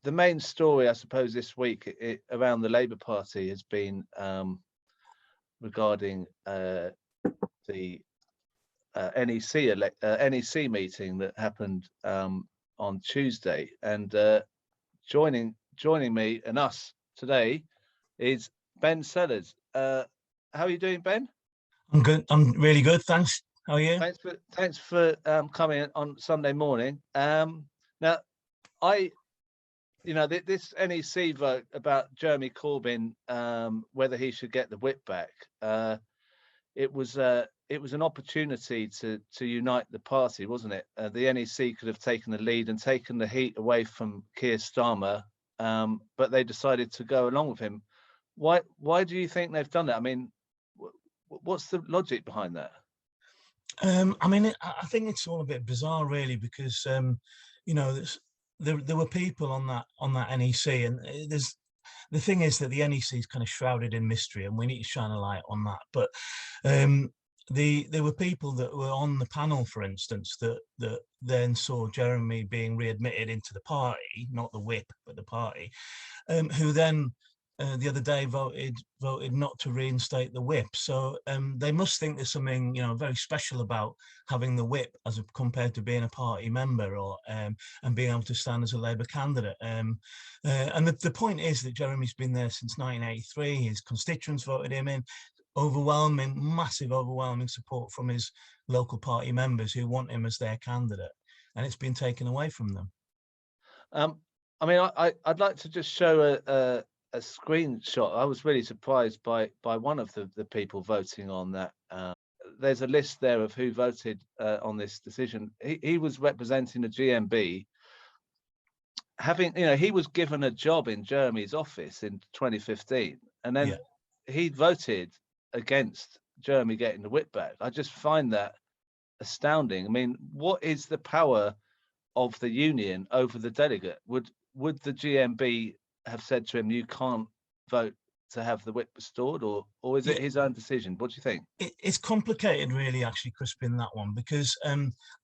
the main story, I suppose, this week around the Labour Party has been regarding the NEC meeting that happened on Tuesday, and joining me and us today is Ben Sellers. How are you doing, Ben? I'm good. I'm really good. Thanks. How are you? Thanks for coming on Sunday morning. Now, this NEC vote about Jeremy Corbyn, whether he should get the whip back, it was an opportunity to unite the party, wasn't it? The NEC could have taken the lead and taken the heat away from Keir Starmer, but they decided to go along with him. Why do you think they've done that? I mean, what's the logic behind that? I mean, I think it's all a bit bizarre, really, because there were people on that NEC, and the thing is that the NEC is kind of shrouded in mystery, and we need to shine a light on that. But there were people that were on the panel, for instance, that then saw Jeremy being readmitted into the party, not the whip, but the party, who then the other day voted not to reinstate the whip. So they must think there's something very special about having the whip as compared to being a party member, or and being able to stand as a Labour candidate. And the point is that Jeremy's been there since 1983. His constituents voted him in. Massive overwhelming support from his local party members who want him as their candidate, and it's been taken away from them. I mean, I'd like to just show a screenshot. I was really surprised by one of the people voting on that. There's a list there of who voted on this decision. He was representing the GMB, he was given a job in Jeremy's office in 2015, and then he voted against Jeremy getting the whip back. I just find that astounding. I mean, what is the power of the union over the delegate? Would the GMB have said to him, you can't vote to have the whip restored, or is it his own decision? What do you think? It's complicated, really, actually, Crispin, that one, because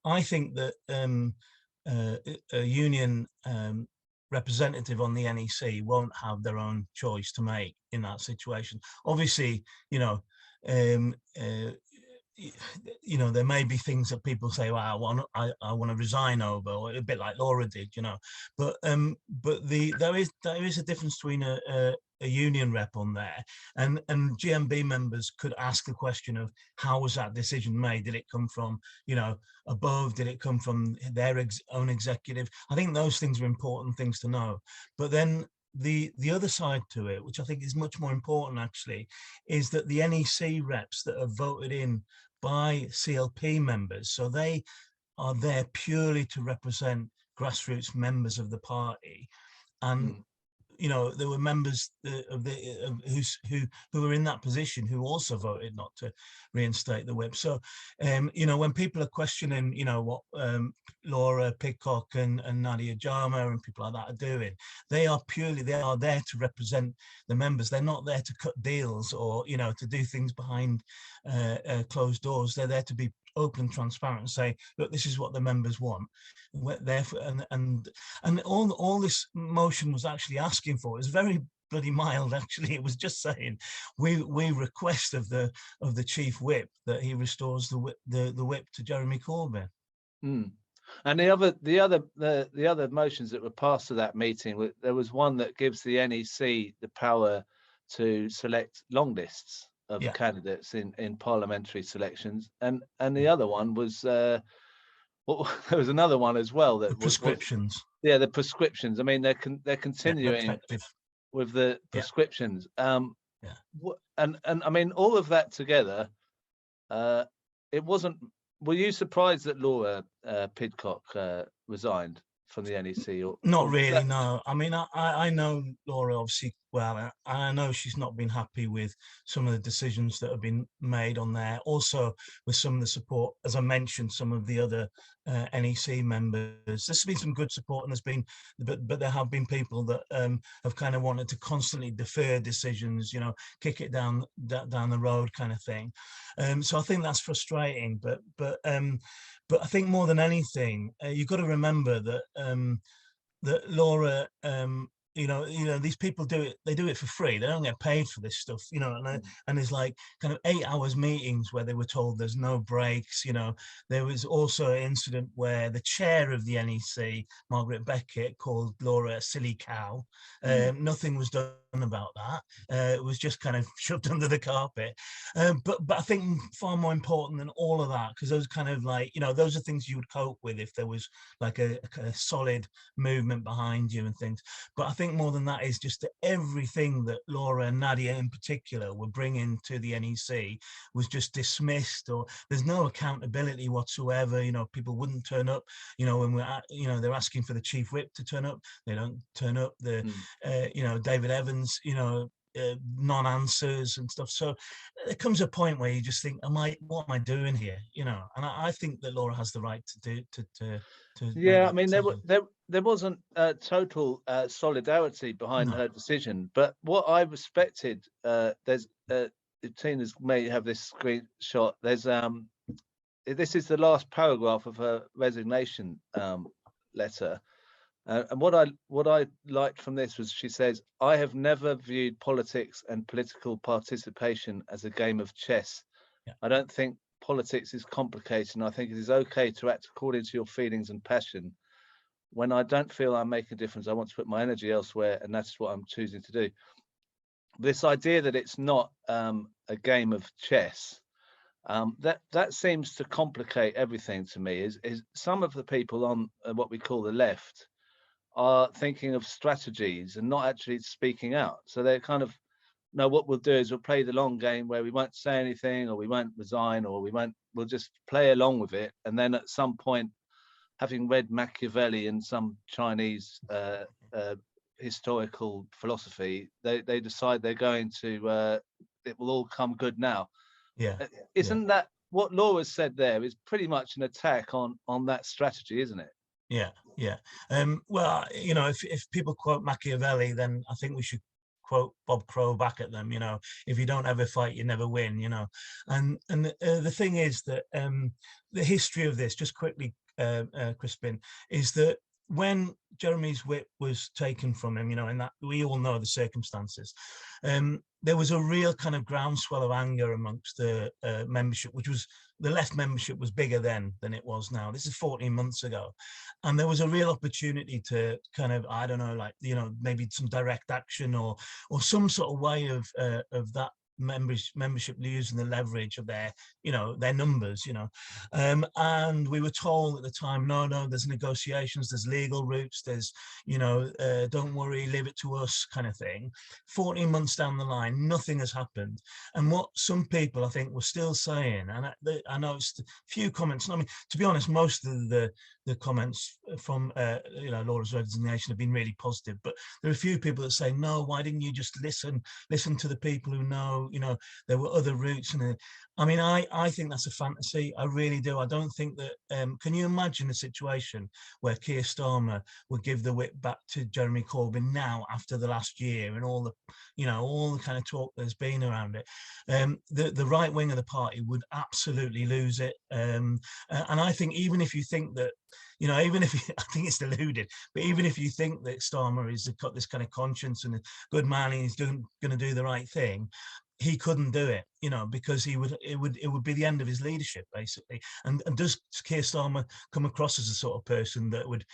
I think that a union representative on the NEC won't have their own choice to make in that situation. Obviously, there may be things that people say, well, I want to resign over, or a bit like Laura did, but there is a difference between a union rep on there, and GMB members could ask the question of how was that decision made? Did it come from above? Did it come from their own executive? I think those things are important things to know. But then the other side to it, which I think is much more important actually, is that the NEC reps that are voted in by CLP members, so they are there purely to represent grassroots members of the party, and there were members who were in that position who also voted not to reinstate the whip. So, when people are questioning, what Laura Piddock and Nadia Jama and people like that are doing, they are there to represent the members. They're not there to cut deals or, to do things behind closed doors. They're there to be open and transparent and say, look, this is what the members want. Therefore, and all this motion was actually asking for is very bloody mild. Actually, it was just saying we request of the chief whip that he restores the whip to Jeremy Corbyn. And the other motions that were passed to that meeting, there was one that gives the NEC the power to select long lists of candidates in parliamentary selections, and the other one was there was another one as well, that prescriptions. The prescriptions. I mean, they're continuing with the prescriptions. And I mean, all of that together, it wasn't. Were you surprised that Laura Piddock resigned from the NEC? Or not really, no. I mean, I know Laura obviously well, and I know she's not been happy with some of the decisions that have been made on there. Also, with some of the support, as I mentioned, some of the other NEC members. There's been some good support, and there's been, but there have been people that have kind of wanted to constantly defer decisions, kick it down the road, kind of thing. So I think that's frustrating. But I think more than anything, you've got to remember that that Laura, these people do it, they do it for free. They don't get paid for this stuff, and there's like kind of 8 hours meetings where they were told there's no breaks. There was also an incident where the chair of the NEC, Margaret Beckett, called Laura a silly cow. Nothing was done about that. It was just kind of shoved under the carpet. But I think far more important than all of that, because those kind of like, those are things you would cope with if there was like a solid movement behind you and things. But I think more than that is just that everything that Laura and Nadia in particular were bringing to the NEC was just dismissed, or there's no accountability whatsoever. People wouldn't turn up, when they're asking for the chief whip to turn up, they don't turn up. David Evans, non-answers and stuff. So there comes a point where you just think, what am I doing here? And I think that Laura has the right to yeah, I mean, there wasn't total solidarity behind her decision, but what I respected, there's Tina's may have this screenshot. There's this is the last paragraph of her resignation letter, and what I liked from this was she says, "I have never viewed politics and political participation as a game of chess. Yeah. I don't think politics is complicated, and I think it is okay to act according to your feelings and passion. When I don't feel I make a difference, I want to put my energy elsewhere, and that's what I'm choosing to do." This idea that it's not a game of chess, that seems to complicate everything to me. Is some of the people on what we call the left are thinking of strategies and not actually speaking out. So they're kind of, no, what we'll do is we'll play the long game where we won't say anything, or we won't resign, or we'll just play along with it. And then at some point, having read Machiavelli and some Chinese historical philosophy, they decide they're going to, it will all come good now. Yeah. Isn't that what Laura said there is pretty much an attack on that strategy, isn't it? Yeah. Well, if people quote Machiavelli, then I think we should quote Bob Crow back at them. If you don't ever fight, you never win. And the thing is that the history of this, just quickly, Crispin, is that when Jeremy's whip was taken from him, and that we all know the circumstances, there was a real kind of groundswell of anger amongst the membership, which was, the left membership was bigger then than it was now. This is 14 months ago. And there was a real opportunity to kind of, I don't know, like, maybe some direct action or some sort of way of that membership using the leverage of their numbers, and we were told at the time, no, there's negotiations, there's legal routes, there's don't worry, leave it to us, kind of thing. 14 months down the line, nothing has happened. And what some people, I think, were still saying, and I noticed a few comments, I mean, to be honest, most of the comments from Laura's resignation have been really positive, but there are a few people that say, no, why didn't you just listen to the people who know, there were other routes? And I mean, I think that's a fantasy. I really do. I don't think that, can you imagine a situation where Keir Starmer would give the whip back to Jeremy Corbyn now after the last year and all the kind of talk there's been around it? The right wing of the party would absolutely lose it. And I think even if you think that, even if I think it's deluded, but even if you think that Starmer has got this kind of conscience and a good man and he's going to do the right thing, he couldn't do it, because it would be the end of his leadership, basically. And does Keir Starmer come across as the sort of person that would,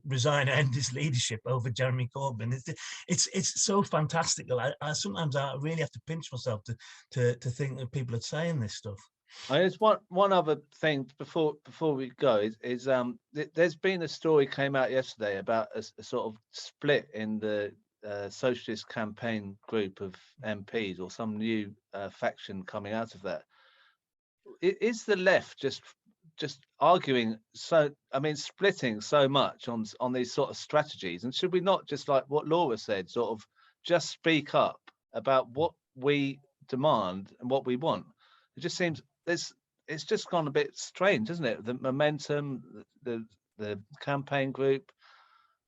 resign and end his leadership over Jeremy Corbyn? It's so fantastical. I sometimes I really have to pinch myself to think that people are saying this stuff. There's one other thing before we go is there's been a story came out yesterday about a sort of split in the Socialist Campaign Group of MPs, or some new faction coming out of that. Is the left just arguing splitting so much on these sort of strategies? And should we not just, like what Laura said, sort of just speak up about what we demand and what we want? It just seems it's just gone a bit strange, isn't it? The momentum, the campaign group.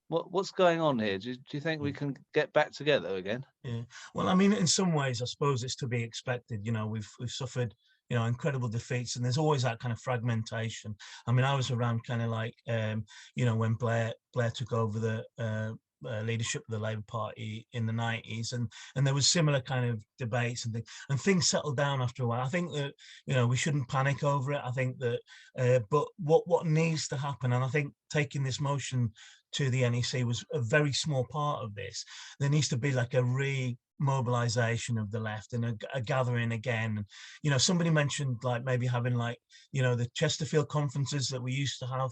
What's going on here? Do you think we can get back together again? Yeah. Well, I mean, in some ways, I suppose it's to be expected. We've suffered incredible defeats, and there's always that kind of fragmentation. I mean, I was around kind of like, when Blair took over the leadership of the Labour Party in the 90s, and there was similar kind of debates and things settled down after a while. I think that we shouldn't panic over it. I think that but what needs to happen, and I think taking this motion to the NEC was a very small part of this. There needs to be like a mobilization of the left and a gathering again. And somebody mentioned like maybe having like the Chesterfield conferences that we used to have,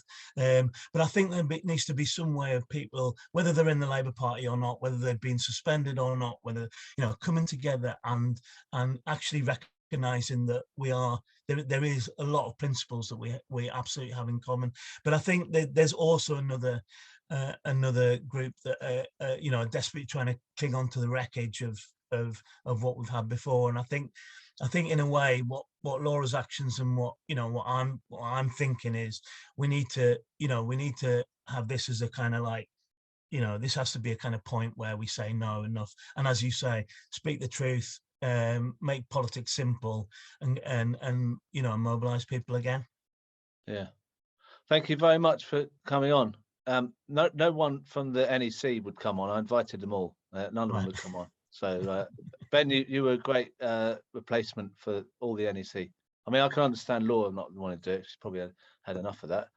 but I think there needs to be some way of people, whether they're in the Labour Party or not, whether they've been suspended or not, whether coming together and actually recognizing that there is a lot of principles that we absolutely have in common. But I think that there's also another group that are desperately trying to cling on to the wreckage of what we've had before. And I think in a way what Laura's actions and what I'm thinking is we need to have this as a kind of like, this has to be a kind of point where we say no, enough, and as you say, speak the truth, make politics simple, and mobilize people again. Yeah, thank you very much for coming on. No one from the NEC would come on. I invited them all. None of them would come on. So Ben, you were a great replacement for all the NEC. I mean, I can understand Laura not wanting to do it. She's probably had enough of that.